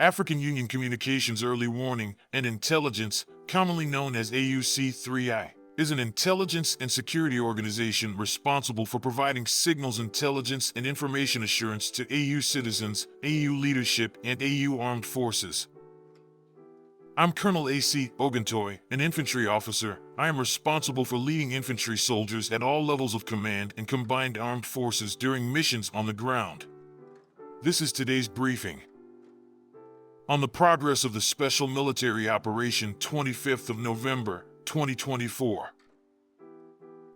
African Union Communications Early Warning and Intelligence, commonly known as AUC3I, is an intelligence and security organization responsible for providing signals intelligence and information assurance to AU citizens, AU leadership, and AU armed forces. I'm Colonel A.C. Oguntoye, an infantry officer. I am responsible for leading infantry soldiers at all levels of command and combined armed forces during missions on the ground. This is today's briefing. On the progress of the Special Military Operation 25th of November, 2024.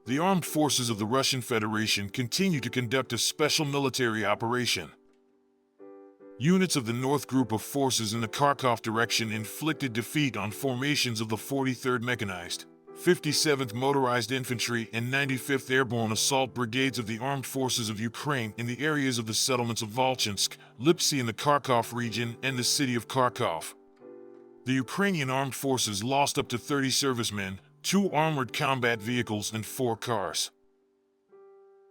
The armed forces of the Russian Federation continue to conduct a special military operation. Units of the North Group of Forces in the Kharkov direction inflicted defeat on formations of the 43rd Mechanized, 57th Motorized Infantry, and 95th Airborne Assault Brigades of the Armed Forces of Ukraine in the areas of the settlements of Volchansk, Liptsy in the Kharkov region, and the city of Kharkov. The Ukrainian armed forces lost up to 30 servicemen, 2 armored combat vehicles, and 4 cars.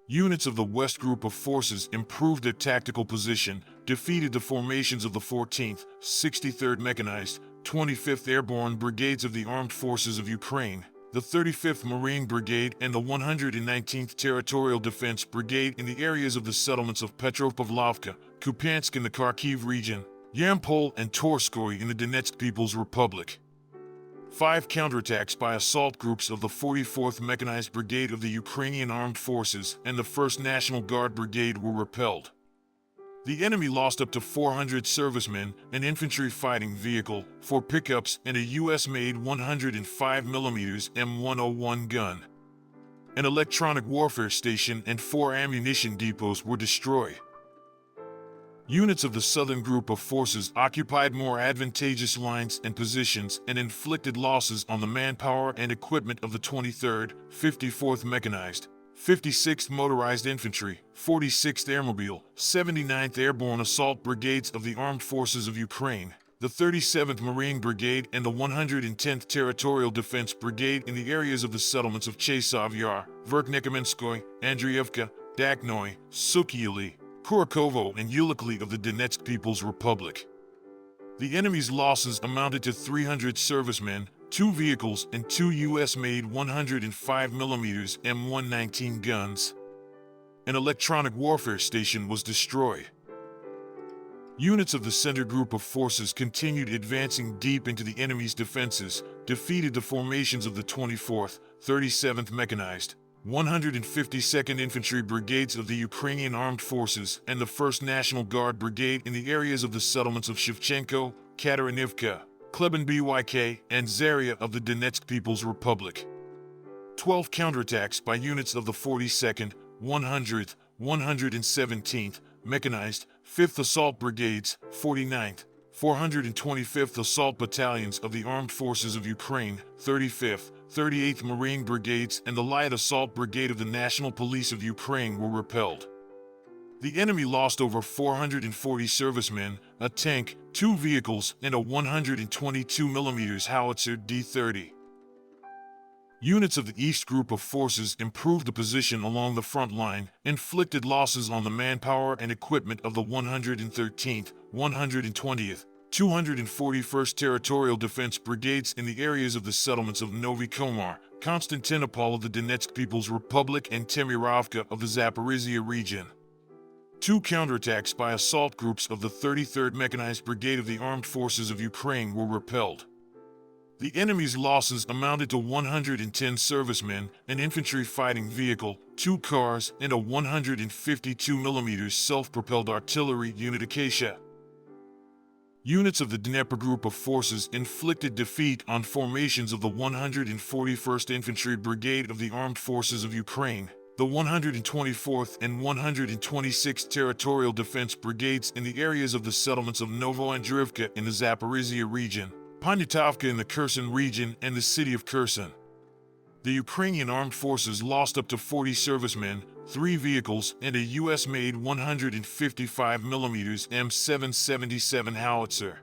Units of the West Group of Forces improved their tactical position, defeated the formations of the 14th, 63rd Mechanized, 25th Airborne Brigades of the Armed Forces of Ukraine, the 35th Marine Brigade, and the 119th Territorial Defense Brigade in the areas of the settlements of Petrovpavlovka, Kupyansk in the Kharkiv region, Yampol and Torskoye in the Donetsk People's Republic. 5 counterattacks by assault groups of the 44th Mechanized Brigade of the Ukrainian Armed Forces and the 1st National Guard Brigade were repelled. The enemy lost up to 400 servicemen, an infantry fighting vehicle, 4 pickups, and a U.S.-made 105mm M101 gun. An electronic warfare station and 4 ammunition depots were destroyed. Units of the Southern Group of Forces occupied more advantageous lines and positions and inflicted losses on the manpower and equipment of the 23rd, 54th Mechanized, 56th Motorized Infantry, 46th Airmobile, 79th Airborne Assault Brigades of the Armed Forces of Ukraine, the 37th Marine Brigade, and the 110th Territorial Defense Brigade in the areas of the settlements of Chasov Yar, Verkhnekamenskoye, Andriivka, Dakhnoye, Sukhili, Kharkovo, and Ulikli of the Donetsk People's Republic. The enemy's losses amounted to 300 servicemen, 2 vehicles, and 2 U.S.-made 105mm M119 guns. An electronic warfare station was destroyed. Units of the Center Group of Forces continued advancing deep into the enemy's defenses, defeated the formations of the 24th, 37th Mechanized, 152nd Infantry Brigades of the Ukrainian Armed Forces, and the 1st National Guard Brigade in the areas of the settlements of Shevchenko, Katarinivka, Klebenbyk, and Zaria of the Donetsk People's Republic. 12 counterattacks by units of the 42nd, 100th, 117th Mechanized, 5th Assault Brigades, 49th, 425th Assault Battalions of the Armed Forces of Ukraine, 35th, 38th Marine Brigades, and the Light Assault Brigade of the National Police of Ukraine were repelled. The enemy lost over 440 servicemen, a tank, 2 vehicles, and a 122mm howitzer D-30. Units of the East Group of Forces improved the position along the front line, inflicted losses on the manpower and equipment of the 113th, 120th, 241st Territorial Defense Brigades in the areas of the settlements of Novy Komar, Konstantinopol of the Donetsk People's Republic, and Temirovka of the Zaporizhia region. 2 counterattacks by assault groups of the 33rd Mechanized Brigade of the Armed Forces of Ukraine were repelled. The enemy's losses amounted to 110 servicemen, an infantry fighting vehicle, 2 cars, and a 152mm self-propelled artillery unit Acacia. Units of the Dnieper Group of Forces inflicted defeat on formations of the 141st Infantry Brigade of the Armed Forces of Ukraine, the 124th and 126th Territorial Defense Brigades in the areas of the settlements of Novoandrivka in the Zaporizhia region, Poniatovka in the Kherson region, and the city of Kherson. The Ukrainian Armed Forces lost up to 40 servicemen, 3 vehicles, and a U.S.-made 155mm M777 howitzer.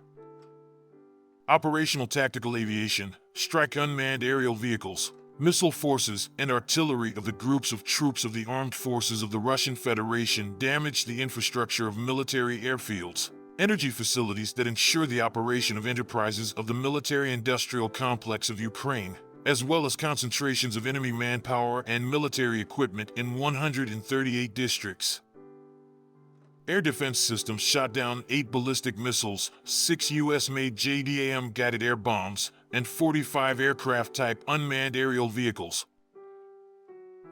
Operational Tactical Aviation, strike unmanned aerial vehicles, missile forces, and artillery of the groups of troops of the armed forces of the Russian Federation damaged the infrastructure of military airfields, energy facilities that ensure the operation of enterprises of the military-industrial complex of Ukraine, as well as concentrations of enemy manpower and military equipment in 138 districts. Air defense systems shot down 8 ballistic missiles, 6 U.S.-made JDAM guided air bombs, and 45 aircraft-type unmanned aerial vehicles.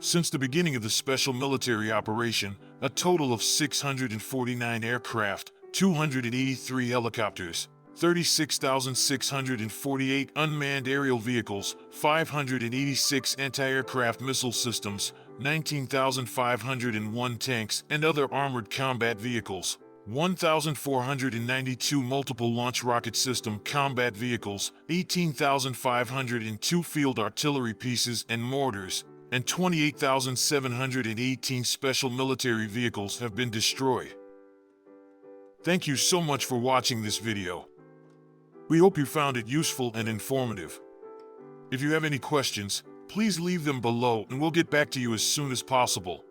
Since the beginning of the special military operation, a total of 649 aircraft, 283 helicopters, 36,648 unmanned aerial vehicles, 586 anti-aircraft missile systems, 19,501 tanks and other armored combat vehicles, 1,492 multiple launch rocket system combat vehicles, 18,502 field artillery pieces and mortars, and 28,718 special military vehicles have been destroyed. Thank you so much for watching this video. We hope you found it useful and informative. If you have any questions, please leave them below and we'll get back to you as soon as possible.